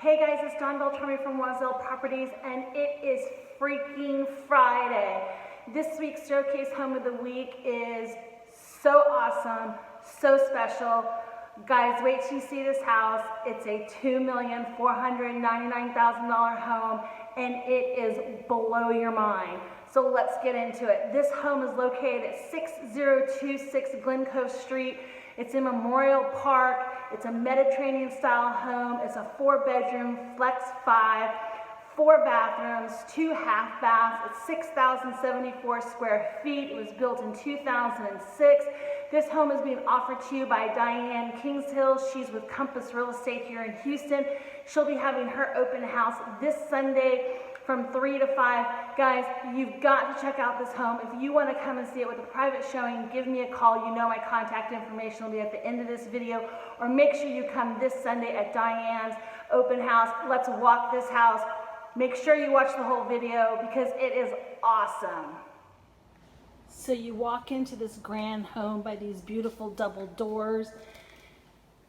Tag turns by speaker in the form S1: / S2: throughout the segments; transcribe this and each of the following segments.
S1: Hey guys, it's Dawn Beltrami from Wazell Properties, and it is freaking Friday. This week's Showcase Home of the Week is so awesome, so special. Guys, wait till you see this house. It's a $2,499,000 home, and it is below your mind. So let's get into it. This home is located at 6026 Glencove Street. It's in Memorial Park. It's a Mediterranean style home. It's a 4-bedroom, flex 5, 4 bathrooms, 2 half baths. It's 6,074 square feet. It was built in 2006. This home is being offered to you by Diane Kingshill. She's with Compass Real Estate here in Houston. She'll be having her open house this Sunday from 3 to 5. Guys, you've got to check out this home. If you want to come and see it with a private showing, give me a call. You know my contact information will be at the end of this video. Or make sure you come this Sunday at Diane's open house. Let's walk this house. Make sure you watch the whole video because it is awesome. So you walk into this grand home by these beautiful double doors.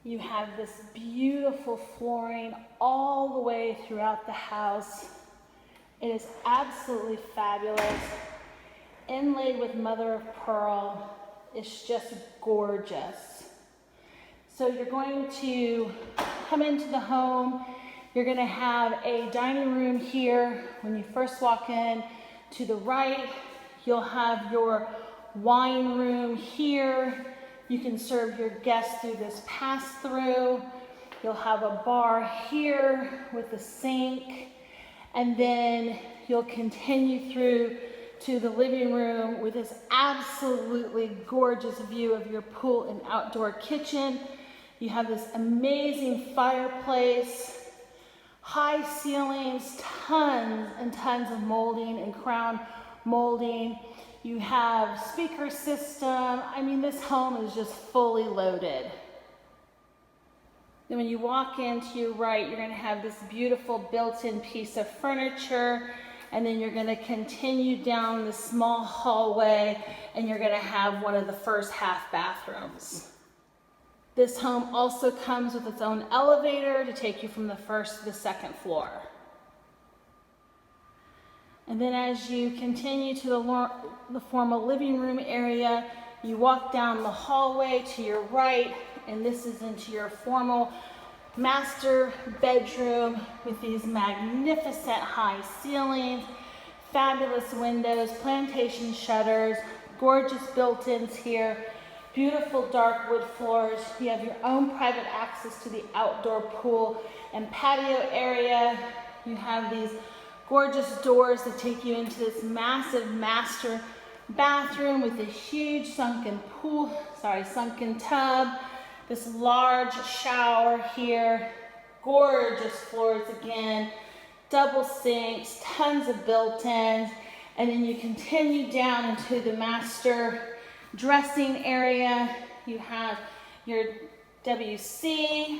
S1: You have this beautiful flooring all the way throughout the house. It is absolutely fabulous, inlaid with mother of pearl. It's just gorgeous. So you're going to come into the home. You're going to have a dining room here. When you first walk in, to the right, you'll have your wine room here. You can serve your guests through this pass-through. You'll have a bar here with a sink. And then you'll continue through to the living room with this absolutely gorgeous view of your pool and outdoor kitchen. You have this amazing fireplace, high ceilings, tons and tons of molding and crown molding. You have speaker system. I mean, this home is just fully loaded. Then when you walk in to your right, you're going to have this beautiful built-in piece of furniture, and then you're going to continue down this small hallway, and you're going to have one of the first half bathrooms. This home also comes with its own elevator to take you from the first to the second floor. And then as you continue to the formal living room area, you walk down the hallway to your right, and this is into your formal master bedroom with these magnificent high ceilings, fabulous windows, plantation shutters, gorgeous built-ins here, beautiful dark wood floors. You have your own private access to the outdoor pool and patio area. You have these gorgeous doors that take you into this massive master bathroom with a huge sunken tub, this large shower here, gorgeous floors again, double sinks, tons of built-ins, and then you continue down into the master dressing area. You have your WC,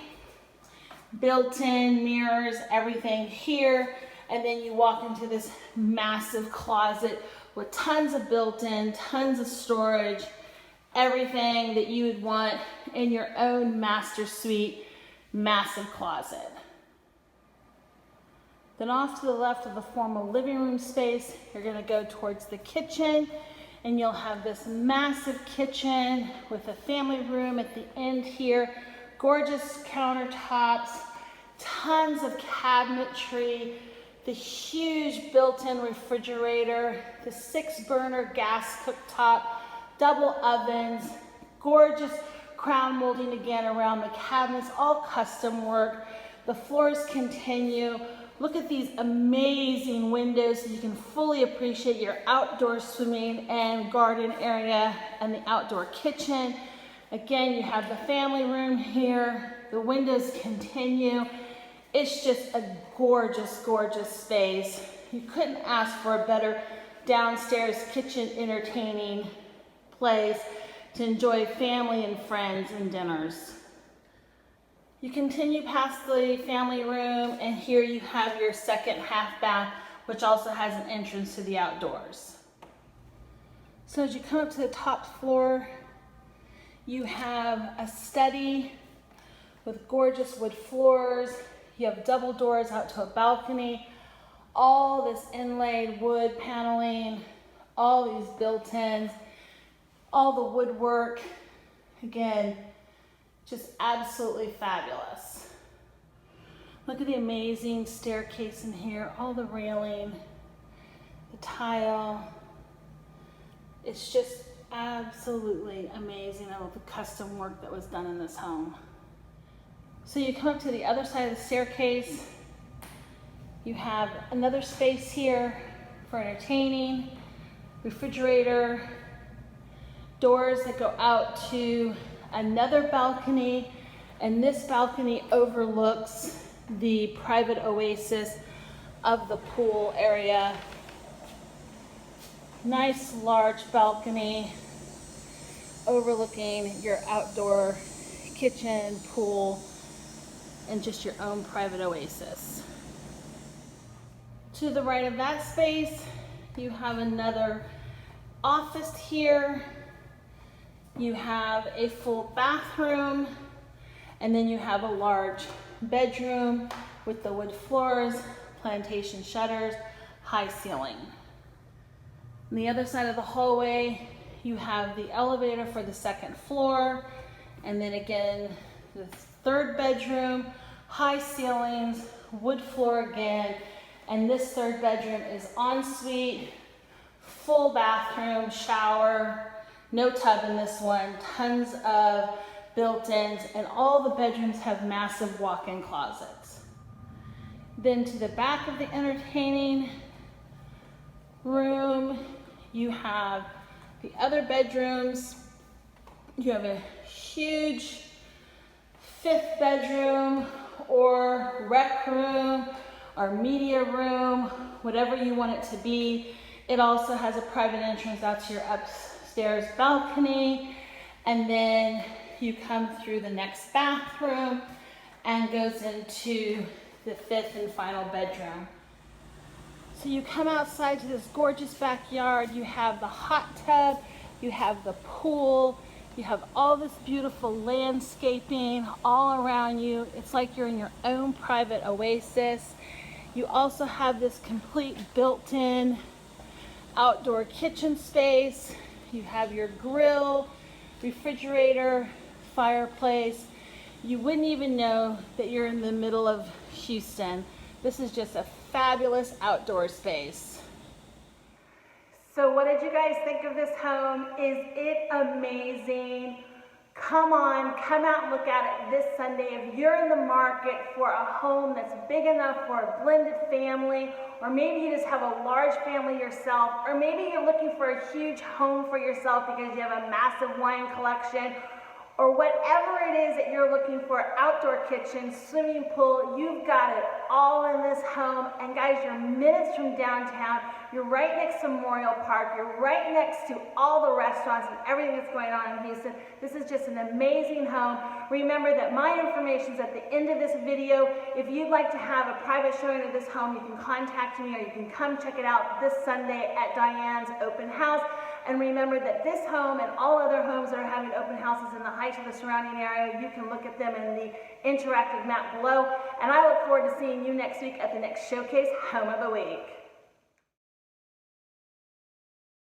S1: built-in mirrors, everything here, and then you walk into this massive closet with tons of built-in, tons of storage, everything that you would want in your own master suite, massive closet. Then off to the left of the formal living room space, you're going to go towards the kitchen, and you'll have this massive kitchen with a family room at the end here, gorgeous countertops, tons of cabinetry, the huge built-in refrigerator, the 6-burner gas cooktop, double ovens, gorgeous crown molding again around the cabinets, all custom work. The floors continue. Look at these amazing windows so you can fully appreciate your outdoor swimming and garden area and the outdoor kitchen. Again, you have the family room here. The windows continue. It's just a gorgeous, gorgeous space. You couldn't ask for a better downstairs kitchen entertaining place to enjoy family and friends and dinners. You continue past the family room, and here you have your second half bath, which also has an entrance to the outdoors. So as you come up to the top floor, you have a study with gorgeous wood floors. You have double doors out to a balcony. All this inlaid wood paneling, all these built-ins, all the woodwork. Again, just absolutely fabulous. Look at the amazing staircase in here, all the railing, the tile. It's just absolutely amazing, all the custom work that was done in this home. So you come up to the other side of the staircase. You have another space here for entertaining, refrigerator, doors that go out to another balcony, and this balcony overlooks the private oasis of the pool area. Nice large balcony overlooking your outdoor kitchen, pool, and just your own private oasis. To the right of that space, you have another office here. You have a full bathroom, and then you have a large bedroom with the wood floors, plantation shutters, high ceiling. On the other side of the hallway, you have the elevator for the second floor, and then again, the third bedroom, high ceilings, wood floor again, and this third bedroom is ensuite, full bathroom, shower, no tub in this one, tons of built-ins, and all the bedrooms have massive walk-in closets. Then to the back of the entertaining room, you have the other bedrooms. You have a huge fifth bedroom or rec room or media room, whatever you want it to be. It also has a private entrance out to your upstairs balcony, and then you come through the next bathroom and goes into the fifth and final bedroom. So you come outside to this gorgeous backyard. You have the hot tub, you have the pool, you have all this beautiful landscaping all around you. It's like you're in your own private oasis. You also have this complete built-in outdoor kitchen space. You have your grill, refrigerator, fireplace. You wouldn't even know that you're in the middle of Houston. This is just a fabulous outdoor space. So what did you guys think of this home? Is it amazing? Come on, come out and look at it this Sunday. If you're in the market for a home that's big enough for a blended family, or maybe you just have a large family yourself, or maybe you're looking for a huge home for yourself because you have a massive wine collection, or whatever it is that you're looking for, outdoor kitchen, swimming pool, you've got it all in this home. And guys, you're minutes from downtown, you're right next to Memorial Park, you're right next to all the restaurants and everything that's going on in Houston. This is just an amazing home. Remember that my information is at the end of this video. If you'd like to have a private showing of this home, you can contact me, or you can come check it out this Sunday at Diane's open house. And remember that this home and all other homes that are having open houses in the Heights of the surrounding area, you can look at them in the interactive map below. And I look forward to seeing you next week at the next Showcase Home of the Week.